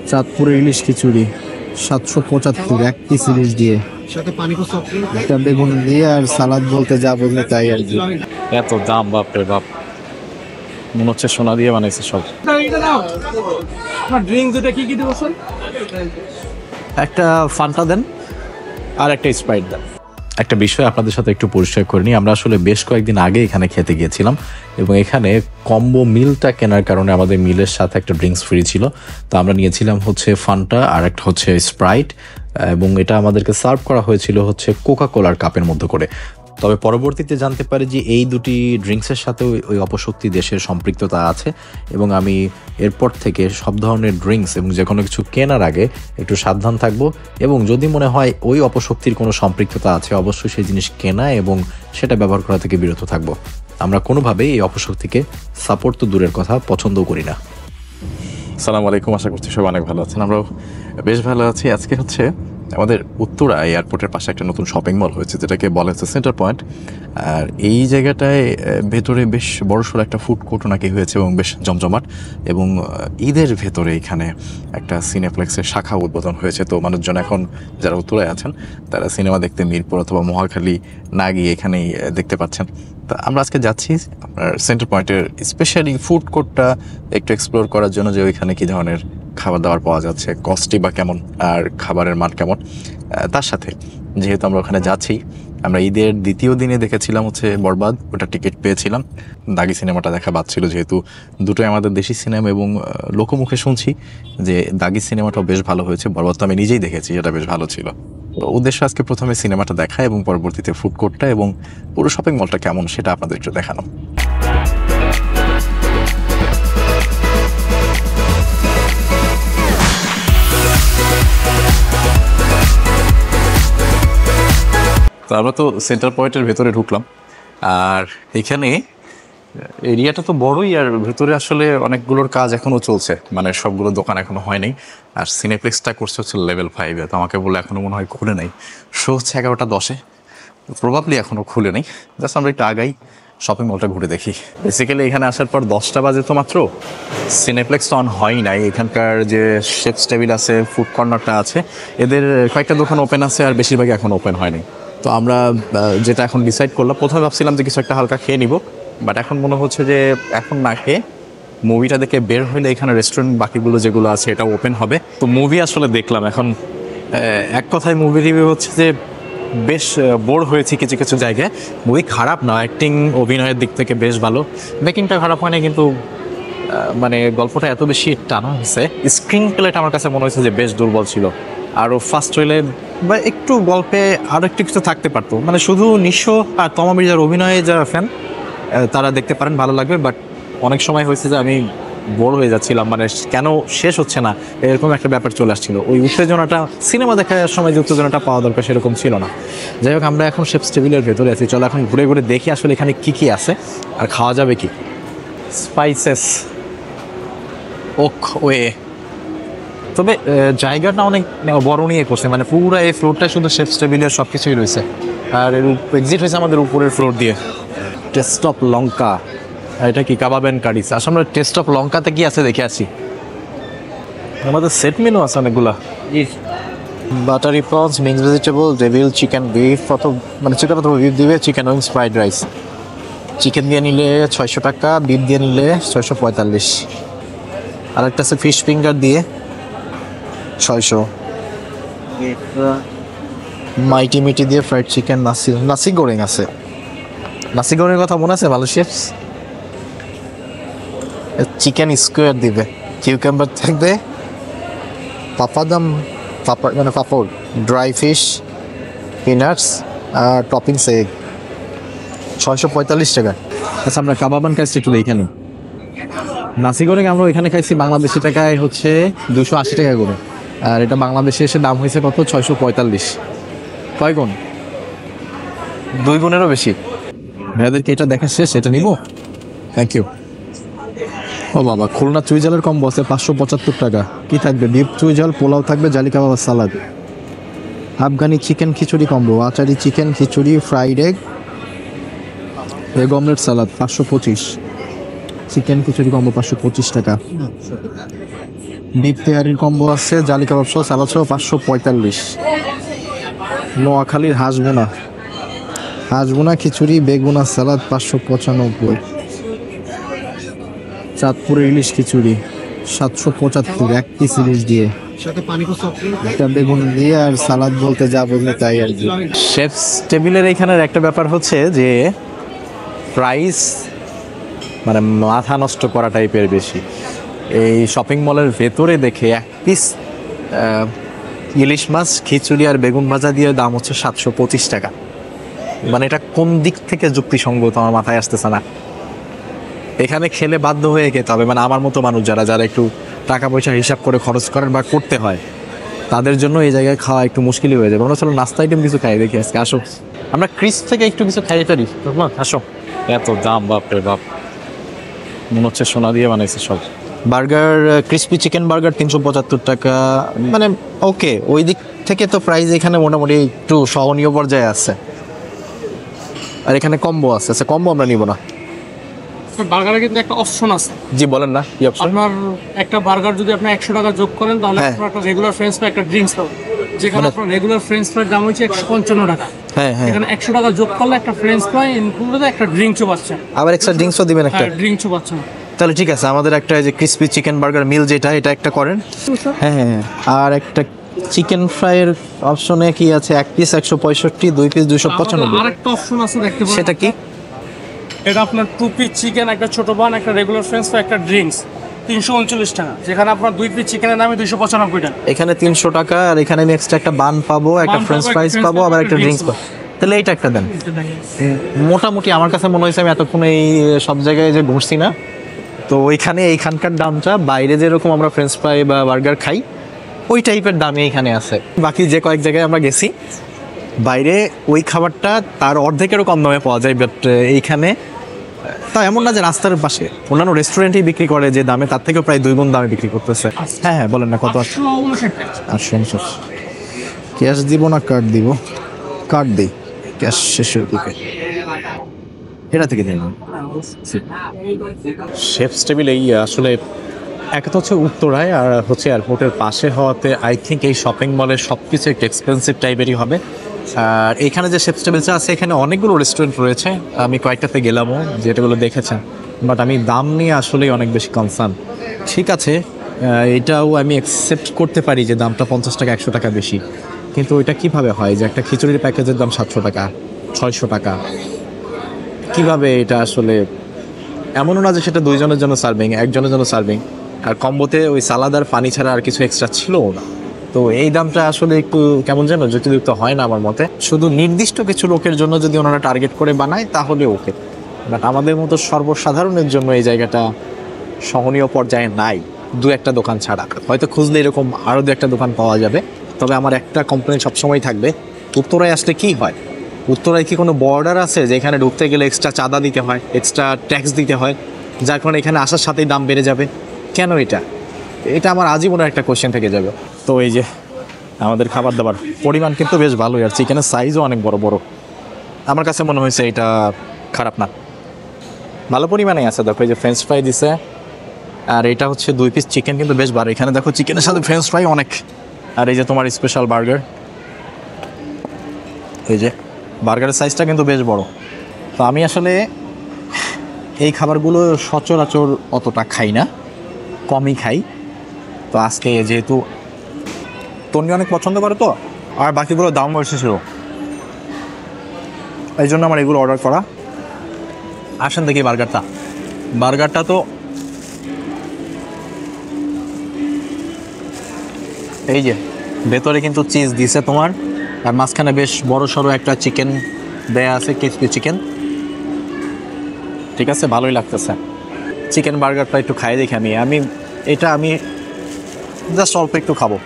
চাঁদপুরের ইলিশ খিচুড়ি 775 এক পিস ইলিশ দিয়ে, একটা বেগুন দিয়ে আর সালাদ বলতে যা বললে তাই আর কি। এত দাম বাপরে বাপ, মনে হচ্ছে সোনা দিয়ে বানাইছে সব। একটা ফান্টা দেন আর একটা স্প্রাইট দেন। একটা বিষয় আপনাদের সাথে একটু পরিচয় করে নিই। আমরা আসলে বেশ কয়েকদিন আগে এখানে খেতে গিয়েছিলাম এবং এখানে কম্বো মিলটা কেনার কারণে আমাদের মিলের সাথে একটা ড্রিঙ্কস ফ্রি ছিল। তো আমরা নিয়েছিলাম হচ্ছে ফান্টা আর একটা হচ্ছে স্প্রাইট, এবং এটা আমাদেরকে সার্ভ করা হয়েছিল হচ্ছে কোকা কোলার কাপের মধ্যে করে। তবে পরবর্তীতে জানতে পারি যে এই দুটি ড্রিঙ্কসের সাথে ওই অপশক্তি দেশের সম্পৃক্ততা আছে, এবং আমি এরপর থেকে সব ধরনের ড্রিঙ্কস এবং যে কোনো কিছু কেনার আগে একটু সাবধান থাকবো, এবং যদি মনে হয় ওই অপশক্তির কোনো সম্পৃক্ততা আছে অবশ্যই সেই জিনিস কেনা এবং সেটা ব্যবহার করা থেকে বিরত থাকবো। আমরা কোনোভাবেই এই অপশক্তিকে সাপোর্ট তো দূরের কথা পছন্দও করি না। আসসালামু আলাইকুম, আশা করছি সবাই অনেক ভালো আছেন। আমরাও বেশ ভালো আছি। আজকে হচ্ছে আমাদের উত্তরা এয়ারপোর্টের পাশে একটা নতুন শপিং মল হয়েছে যেটাকে বলা হচ্ছে সেন্টার পয়েন্ট। আর এই জায়গাটায় ভেতরে বেশ বড়সড় একটা ফুড কোর্টও নাকি হয়েছে এবং বেশ জমজমাট, এবং ঈদের ভেতরে এখানে একটা সিনেপ্লেক্সের শাখা উদ্বোধন হয়েছে। তো মানুষজন এখন যারা উত্তরায় আছেন তারা সিনেমা দেখতে মিরপুর অথবা মহাখালী না গিয়ে এখানেই দেখতে পাচ্ছেন। তা আমরা আজকে যাচ্ছি আপনার সেন্টার পয়েন্টের স্পেশালি ফুড কোর্টটা একটু এক্সপ্লোর করার জন্য, যে ওইখানে কী ধরনের খাবার দাবার পাওয়া যাচ্ছে, কস্টই বা কেমন, আর খাবারের মান কেমন। তার সাথে যেহেতু আমরা ওখানে যাচ্ছি, আমরা ঈদের দ্বিতীয় দিনে দেখেছিলাম হচ্ছে বরবাদ, ওটা টিকিট পেয়েছিলাম। দাগি সিনেমাটা দেখা বাদ ছিল, যেহেতু দুটোই আমাদের দেশি সিনেমা, এবং লোকমুখে শুনছি যে দাগি সিনেমাটাও বেশ ভালো হয়েছে। বরবাদ তো আমি নিজেই দেখেছি, যেটা বেশ ভালো ছিল। তো উদ্দেশ্য আজকে প্রথমে সিনেমাটা দেখা এবং পরবর্তীতে ফুড কোর্টটা এবং পুরো শপিং মলটা কেমন সেটা আপনাদের একটু দেখানো। তো আমরা তো সেন্টার পয়েন্টের ভেতরে ঢুকলাম, আর এখানে এরিয়াটা তো বড়ই, আর ভেতরে আসলে অনেকগুলোর কাজ এখনও চলছে, মানে সবগুলো দোকান এখনও হয়নি। আর সিনেপ্লেক্সটা করছে হচ্ছে লেভেল 5-এ, তো আমাকে বলে এখনও মনে হয় খুলে নেই। শো হচ্ছে 11টা 10-এ, প্রবাবলি এখনও খুলে নেই। জাস্ট আমরা একটু আগাই শপিং মলটা ঘুরে দেখি। বেসিক্যালি এখানে আসার পর 10টা বাজে তো মাত্র, সিনেপ্লেক্স তো অন হয়ই নাই। এখানকার যে শেফস টেবিল আছে, ফুড কর্নারটা আছে, এদের কয়েকটা দোকান ওপেন আছে আর বেশিরভাগই এখন ওপেন হয়নি। তো আমরা যেটা এখন ডিসাইড করলাম, প্রথমে ভাবছিলাম যে কিছু একটা হালকা খেয়ে নিব, বাট এখন মনে হচ্ছে যে এখন না খেয়ে মুভিটা দেখে বের হইলে এখানে রেস্টুরেন্ট বাকিগুলো যেগুলো আছে এটা ওপেন হবে। তো মুভি আসলে দেখলাম, এখন এক কথায় মুভি রিভিউ হচ্ছে যে বেশ বোর হয়েছি কিছু কিছু জায়গায়। মুভি খারাপ না, অ্যাক্টিং অভিনয়ের দিক থেকে বেশ ভালো, মেকিংটা খারাপ হয় না, কিন্তু মানে গল্পটা এত বেশি টানা হয়েছে। স্ক্রিন প্লেটা আমার কাছে মনে হয়েছে যে বেশ দুর্বল ছিল, আরও ফার্স্ট হইলে বা একটু গল্পে আরও একটু কিছু থাকতে পারতো। মানে শুধু নিঃস্ব আর তমা মির্জার অভিনয়ে যারা ফ্যান তারা দেখতে পারেন, ভালো লাগবে। বাট অনেক সময় হয়েছে যে আমি বোর হয়ে যাচ্ছিলাম, মানে কেন শেষ হচ্ছে না এরকম একটা ব্যাপার চলে আসছিল। ওই উত্তেজনাটা সিনেমা দেখার সময় যে উত্তেজনাটা পাওয়া দরকার সেরকম ছিল না। যাই হোক, আমরা এখন শেফস টেবিলের ভেতরে আছি। চলো এখন ঘুরে ঘুরে দেখি আসলে এখানে কী কী আছে আর খাওয়া যাবে কি। স্পাইসেস ওক ওয়ে, তবে জায়গাটা অনেক বড় নিয়ে করছে, মানে পুরো এই ফ্লোরটা শুধু শেফস টেবিলের সব কিছুই রয়েছে। আর এর এক্সিট হয়েছে আমাদের উপরের ফ্লোর দিয়ে। টেস্ট অফ লঙ্কা, এটা কি কাবাব অ্যান্ড কারিস। আসলে আমরা টেস্ট অফ লঙ্কাতে কি আছে দেখে আসি। আমাদের সেট মেনু আছে অনেকগুলা, buttery prawns, mix vegetable, devil chicken, beef, মানে চিকেন অথবা বিফ দিবে, chicken wings, fried rice. Chicken দিয়ে নিলে 600 টাকা, বিফ দিয়ে নিলে 645, আরেকটা আছে ফিশ ফিঙ্গার দিয়ে 600, মাইটি মিটি দিয়ে ফ্রাইড চিকেন, নাসি গোরেং আছে। নাসি গোরের কথা মনে আছে? ভালো শেফস। চিকেন স্কোয়ার দিবে, কিউকাম্বার থাকবে, পাপাদাম মানে পাপড়, ড্রাই ফিশ, পিনাটস আর টপিংস এগ, 645 টাকা। আচ্ছা, আমরা কাবাবান খাইছি একটু এইখানে। নাসি গোরেং আমরা এখানে খাইছি বাংলাদেশি টাকায় হচ্ছে 280 টাকা করে, আর এটা বাংলাদেশে এসে দাম হয়েছে কত? 645। কয় গুণ? 2 গুণেরও বেশি। ভাইয়াদেরকে এটা দেখা শেষ, এটা নিব। Thank you. ও বাবা, খুলনা চুই ঝালের কম্বো আছে 575 টাকা। কি থাকবে? বিফ চুই ঝাল, পোলাও থাকবে, জালি কাবাব, সালাদ। আফগানি চিকেন খিচুড়ি কম্বো, আচারি চিকেন খিচুড়ি, ফ্রাইড এগ, এগ অমলেট, সালাদ 525। চিকেন খিচুড়ি কম্বো 525 টাকা। বিফ তেহারির কম্বো আছে, জালি কাবাব সহ সালাদ সহ 545। নোয়াখালীর হাঁসবোনা খিচুড়ি বেগুনা সালাদ 595। চাঁদপুরের ইলিশ খিচুড়ি 775, এক পিস ইলিশ দিয়ে, একটা বেগুন দিয়ে আর সালাদ বলতে যা বললে তাই আর কি। শেফস টেবিলের এখানের একটা ব্যাপার হচ্ছে যে প্রাইস মানে মাথা নষ্ট করা টাইপের বেশি। এই শপিং মলের ভেতরে দেখে এক পিস ইলিশ মাছ খিচুড়ি আর বেগুন ভাজা দিয়ে দাম হচ্ছে 725 টাকা। মানে এটা কোন দিক থেকে যুক্তিসঙ্গত আমার মাথায় আসতেছে না। এখানে খেলে বাধ্য হয়ে খেতে হবে, মানে আমার মতো মানুষ যারা একটু টাকা পয়সা হিসাব করে খরচ করেন বা করতে হয় তাদের জন্য এই জায়গায় খাওয়া একটু মুশকিলই হয়ে যাবে। আমরা চলো নাস্তা আইটেম কিছু খাই দেখি আজকে। আসো আমরা ক্রিস থেকে একটু কিছু খাইয়ে পারি। আসো, এত দাম বাপরে বাপ, মনে হচ্ছে সোনা দিয়ে বানাইছে সব। বার্গার ক্রিসপি চিকেন বার্গার 375 টাকা, মানে ওকে, ওই দিক থেকে তো প্রাইস এখানে মোটামুটি একটু সহনীয় পর্যায়ে আছে। আর এখানে কম্বো আছে, আচ্ছা কম্বো আমরা নিব না। বার্গারে কিন্তু একটা অপশন আছে। জি বলেন না, কি অপশন? আপনার একটা বার্গার যদি আপনি 100 টাকা যোগ করেন তাহলে হ্যাঁ। আপনার একটা রেগুলার ফ্রেঞ্চ ফ্রাই একটা ড্রিঙ্কস পাবেন, যেখানে আপনার রেগুলার ফ্রেঞ্চ ফ্রাইয়ের দাম হচ্ছে 155 টাকা। হ্যাঁ হ্যাঁ, এখানে 100 টাকা যোগ করলে একটা ফ্রেঞ্চ ফ্রাই ইনক্লুডেড একটা ড্রিঙ্কসও পাচ্ছেন। আবার এক্সট্রা ড্রিঙ্কসও দিবেন একটা? হ্যাঁ, ড্রিঙ্কসও পাচ্ছেন। তাহলে ঠিক আছে, আমাদের একটা এই যে ক্রিসপি চিকেন বার্গার মিল যেটা, এটা একটা করেন। হ্যাঁ হ্যাঁ, আর একটা চিকেন ফ্রাইয়ের অপশনে কি আছে? এক পিস 165, 2 পিস 295। আরেকটা অপশন আছে, দেখতে পারেন। সেটা কি? এটা আপনার 2 পিস চিকেন, একটা ছোট বান, একটা রেগুলার ফ্রেঞ্চ ফ্রাই, একটা ড্রিঙ্কস, 339 টাকা, যেখানে আপনার 2 পিস চিকেনের দামে 295 টাকা। এখানে 300 টাকা, আর এখানে আমি এক্সট্রা একটা বান পাবো, একটা ফ্রেঞ্চ ফ্রাইস পাবো, আবার একটা ড্রিঙ্কস পাবো। তাহলে এইটা একটা দেন। মোটামুটি আমার কাছে মনে হয়েছে আমি এতক্ষণ এই সব জায়গায় যে ঘুরছি না, তো ওইখানে এইখানকার দামটা বাইরে যেরকম আমরা ফ্রেঞ্চ ফ্রাই বা বার্গার খাই ওই টাইপের দামে এইখানে আছে। বাকি যে কয়েক জায়গায় আমরা গেছি বাইরে ওই খাবারটা তার অর্ধেকেরও কম দামে পাওয়া যায়, বাট এইখানে তা এমন না যে রাস্তার পাশে অন্যান্য রেস্টুরেন্টেই বিক্রি করে যে দামে, তার থেকেও প্রায় 2 গুণ দামে বিক্রি করতেছে। হ্যাঁ হ্যাঁ, বলেন না কত আছে? 859 টাকা। ক্যাশ দিব না কার্ড দিব? কার্ড দিই, ক্যাশ শেষের দিকে। এটা থেকে দিন। শেফস টেবিল এই আসলে একটা হচ্ছে উত্তরায় আর হচ্ছে এয়ারপোর্টের পাশে হওয়াতে আই থিঙ্ক এই শপিং মলের সব কিছু একটু এক্সপেন্সিভ টাইপেরই হবে। আর এখানে যে শেফস টেবিলটা আছে এখানে অনেকগুলো রেস্টুরেন্ট রয়েছে, আমি কয়েকটাতে গেলামও যেটাগুলো দেখেছেন, বাট আমি দাম নিয়ে আসলেই অনেক বেশি কনসার্ন। ঠিক আছে, এটাও আমি অ্যাকসেপ্ট করতে পারি যে দামটা 50 টাকা 100 টাকা বেশি, কিন্তু ওইটা কিভাবে হয় যে একটা খিচুড়ির প্যাকেজের দাম 700 টাকা 600 টাকা? কিভাবে এটা আসলে? এমনও না যে সেটা 2 জনের জন্য সার্ভিং, একজনের জন্য সার্ভিং, আর কম্বোতে ওই সালাদ আর পানি ছাড়া আর কিছু এক্সট্রা ছিলও না। তো এই দামটা আসলে একটু কেমন যেন যুক্তিযুক্ত হয় না আমার মতে। শুধু নির্দিষ্ট কিছু লোকের জন্য যদি ওনারা টার্গেট করে বানায় তাহলে ওকে, বাট আমাদের মতো সর্বসাধারণের জন্য এই জায়গাটা সহনীয় পর্যায়ে নাই, 2-1টা দোকান ছাড়া। হয়তো খুঁজলে এরকম আরও 2-1টা দোকান পাওয়া যাবে। তবে আমার একটা কমপ্লেন সবসময় থাকবে, উত্তরায় আসলে কি হয়? উত্তরায় কি কোনো বর্ডার আছে যেখানে ঢুকতে গেলে এক্সট্রা চাঁদা দিতে হয়, এক্সট্রা ট্যাক্স দিতে হয়, যার কারণে এখানে আসার সাথেই দাম বেড়ে যাবে? কেন এটা আমার আজীবনের একটা কোশ্চেন থেকে যাবে। তো এই যে আমাদের খাবার দাবার পরিমাণ কিন্তু বেশ ভালোই, আর চিকেনের সাইজও অনেক বড় বড়। আমার কাছে মনে হয়েছে এটা খারাপ না, ভালো পরিমাণেই আছে। দেখো এই যে ফ্রেঞ্চ ফ্রাই দিছে, আর এটা হচ্ছে 2 পিস চিকেন কিন্তু বেশ ভালো। এখানে দেখো চিকেনের সাথে ফ্রেঞ্চ ফ্রাই অনেক, আর এই যে তোমার স্পেশাল বার্গার, এই যে বার্গারের সাইজটা কিন্তু বেশ বড়। তো আমি আসলে এই খাবারগুলো সচরাচর অতটা খাই না, কমই খাই। তো আজকে যেহেতু তন্নি অনেক পছন্দ করে তো, আর বাকিগুলো দাম এসেছিল, এই জন্য আমার এগুলো অর্ডার করা। আসেন দেখি বার্গারটা তো এই যে ভেতরে কিন্তু চিজ দিছে তোমার, আর মাঝখানে বেশ বড় সড়ো একটা চিকেন দেয়া আছে, ক্রিসপি চিকেন। ঠিক আছে, ভালোই লাগতেছে। চিকেন বার্গারটা একটু খাই দেখি আমি জাস্ট অল্প একটু খাবো।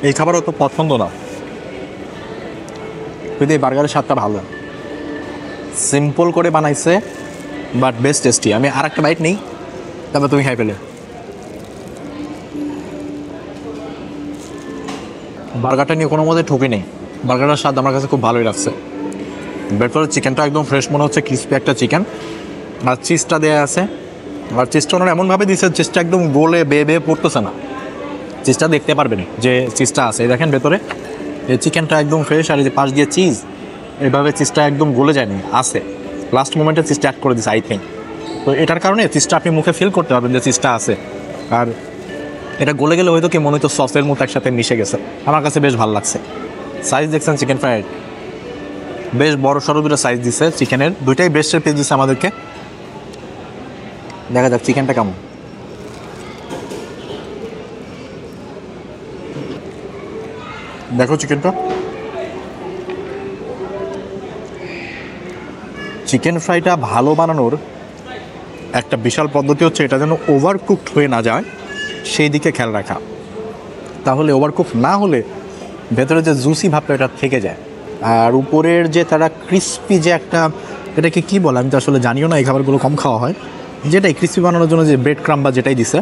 এই খাবারও তো পছন্দ না, কিন্তু এই বার্গারের স্বাদটা ভালো, সিম্পল করে বানাইছে বাট বেস্ট টেস্টি। আমি আর একটা বাইট নেই, তারপর তুমি খাই পেলে। বার্গারটা নিয়ে কোনো মধ্যে ঠকি নেই, বার্গারের স্বাদ আমার কাছে খুব ভালোই লাগছে। ভেতরে চিকেনটা একদম ফ্রেশ মনে হচ্ছে, ক্রিস্পি একটা চিকেন। আর চিজটা দেওয়া আছে, আর চিজটা ওনারা এমনভাবে দিচ্ছে চিজটা একদম গোলে বেয়ে পড়তেছে না। চিজটা দেখতে পারবেন যে চিজটা আছে, দেখেন ভেতরে এই চিকেনটা একদম ফ্রেশ, আর এই যে পাশ দিয়ে চিজ এইভাবে চিজটা একদম গলে যায়নি, আছে লাস্ট মোমেন্টে চিজটা অ্যাড করে দিচ্ছে আই থিঙ্ক। তো এটার কারণে চিজটা আপনি মুখে ফিল করতে পারবেন যে চিজটা আছে। আর এটা গলে গেলে হয়তো কি মনে হতো সসের মতো একসাথে মিশে গেছে। আমার কাছে বেশ ভালো লাগছে। সাইজ দেখছেন চিকেন ফ্রাইড, বেশ বড় সড়ো দুটো সাইজ দিচ্ছে চিকেনের, দুইটাই বেস্টের পিস দিচ্ছে আমাদেরকে। দেখা যাক চিকেনটা কেমন। দেখো চিকেনটা, চিকেন ফ্রাইটা ভালো বানানোর একটা বিশাল পদ্ধতি হচ্ছে এটা যেন ওভারকুকড হয়ে না যায় সেই দিকে খেয়াল রাখা। তাহলে ওভারকুক না হলে ভেতরে যে জুসি ভাবটা এটা থেকে যায়, আর উপরের যে তারা ক্রিস্পি যে একটা, এটাকে কী বলে আমি তো আসলে জানিও না, এই খাবারগুলো কম খাওয়া হয়, যেটাই ক্রিস্পি বানানোর জন্য যে ব্রেড ক্রাম্ব বা যেটাই দিছে,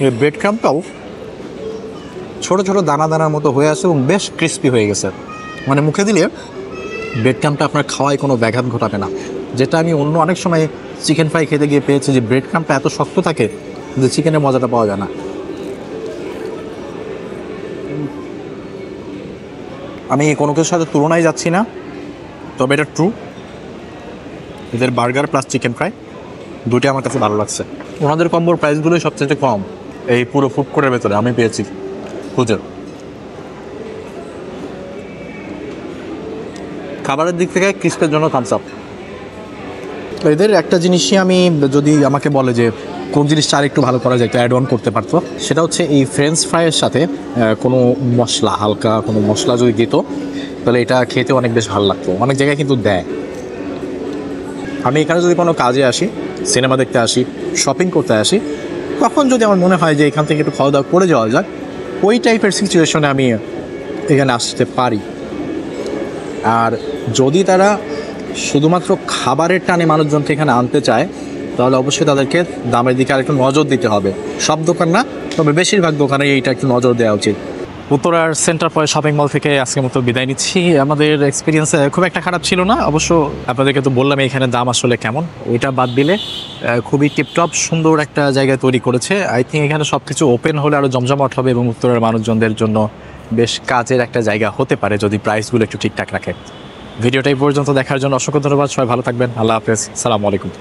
এই ব্রেড ক্রাম্বটাও ছোটো ছোটো দানা দানার মতো হয়ে আছে এবং বেশ ক্রিস্পি হয়ে গেছে। মানে মুখে দিলে ব্রেড ক্রাম্বটা আপনার খাওয়ায় কোনো ব্যাঘাত ঘটাবে না, যেটা আমি অন্য অনেক সময় চিকেন ফ্রাই খেতে গিয়ে পেয়েছি যে ব্রেড ক্রাম্বটা এত শক্ত থাকে যে চিকেনের মজাটা পাওয়া যায় না। আমি কোনো কিছুর সাথে তুলনায় যাচ্ছি না, তবে এটা ট্রু, এদের বার্গার প্লাস চিকেন ফ্রাই দুটোই আমার কাছে ভালো লাগছে। ওনাদের কম্বোর প্রাইসগুলোই সবচেয়ে কম এই পুরো ফুড কোর্টের ভেতরে আমি পেয়েছি খুঁজে। খাবারের দিক থেকে ক্রিস্পের জন্য থামস আপ। এদের একটা জিনিসই আমি, যদি আমাকে বলে যে কোন জিনিসটা আর একটু ভালো করা যায়, একটু অ্যাড অন করতে পারতো, সেটা হচ্ছে এই ফ্রেঞ্চ ফ্রাইয়ের সাথে কোনো মশলা, হালকা কোনো মশলা যদি দিত তাহলে এটা খেতে অনেক বেশ ভালো লাগতো। অনেক জায়গায় কিন্তু দেয়। আমি এখানে যদি কোনো কাজে আসি, সিনেমা দেখতে আসি, শপিং করতে আসি, তখন যদি আমার মনে হয় যে এখান থেকে একটু খাওয়া দাওয়া করে যাওয়া যাক, ওই টাইপের সিচুয়েশনে আমি এখানে আসতে পারি। আর যদি তারা শুধুমাত্র খাবারের টানে মানুষজনকে এখানে আনতে চায় তাহলে অবশ্যই তাদেরকে দামের দিকে আর একটু নজর দিতে হবে। সব দোকান না, তবে বেশিরভাগ দোকানে এইটা একটু নজর দেওয়া উচিত। উত্তরার সেন্টার পয়েন্ট শপিং মল থেকে আজকের মতো বিদায় নিচ্ছি। আমাদের এক্সপিরিয়েন্স খুব একটা খারাপ ছিল না, অবশ্য আপনাদেরকে তো বললাম এখানে দাম আসলে কেমন, ওইটা বাদ দিলে খুবই টিপটপ সুন্দর একটা জায়গায় তৈরি করেছে। আই থিঙ্ক এখানে সব কিছু ওপেন হলে আরও জমজমাট হবে এবং উত্তরার মানুষজনদের জন্য বেশ কাজের একটা জায়গা হতে পারে যদি প্রাইসগুলো একটু ঠিকঠাক রাখে। ভিডিওটা এই পর্যন্ত দেখার জন্য অসংখ্য ধন্যবাদ। সবাই ভালো থাকবেন। আল্লাহ হাফেজ, সালামু আলাইকুম।